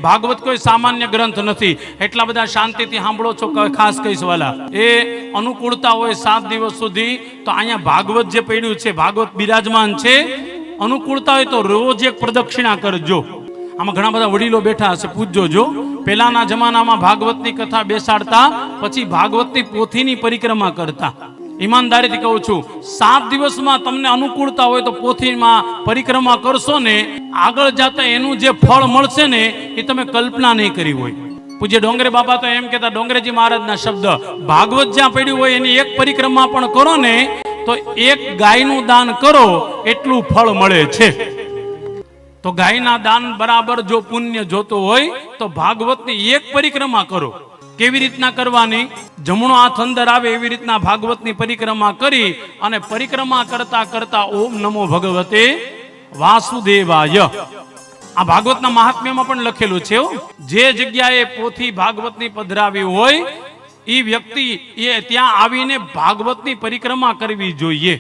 ભાગવત કોઈ સામાન્ય ગ્રંથ નથી, એટલા બધા શાંતિથી સાંભળો છો. ખાસ કહીશ વાલા, એ અનુકૂળતા હોય 7 દિવસ સુધી તો અહીંયા ભાગવત જે પડ્યું છે, ભાગવત બિરાજમાન છે, અનુકૂળતા હોય તો રોજ એક પ્રદક્ષિણા કરજો. આમાં ઘણા બધા વડીલો બેઠા હશે, પૂછજો. જો પહેલાના જમાનામાં ભાગવતની કથા બેસાડતા, પછી ભાગવતની પોથીની પરિક્રમા કરતા. ઈમાનદારીથી કહું છું, 7 દિવસમાં તમને અનુકૂળતા હોય તો પોથીમાં પરિક્રમા કરશો ને, આગળ જતા એનું જે ફળ મળશે ને એ તમે કલ્પના નહીં કરી હોય. પૂજ્ય ડોંગરે બાબા તો એમ કહેતા, ડોંગરેજી મહારાજના શબ્દ, ભાગવત જ્યાં પડ્યું હોય એની એક પરિક્રમા પણ કરો ને તો એક ગાયનું દાન કરો એટલું ફળ મળે છે. તો ગાયના દાન બરાબર જો પુણ્ય જોતો હોય તો ભાગવતની એક પરિક્રમા કરો. કેવી રીતના કરવાની? જમણો હાથ અંદર આવે એવી રીતના ભાગવતની પરિક્રમા કરી અને પરિક્રમા કરતા કરતા ઓમ નમો ભગવતે વાસુદેવાય. આ ભાગવતના મહાત્મ્યમાં પણ લખેલું છે. જે જગ્યાએ પોથી ભાગવતની પધરાવી હોય એ વ્યક્તિ એ ત્યાં આવીને ભાગવતની પરિક્રમા કરવી જોઈએ.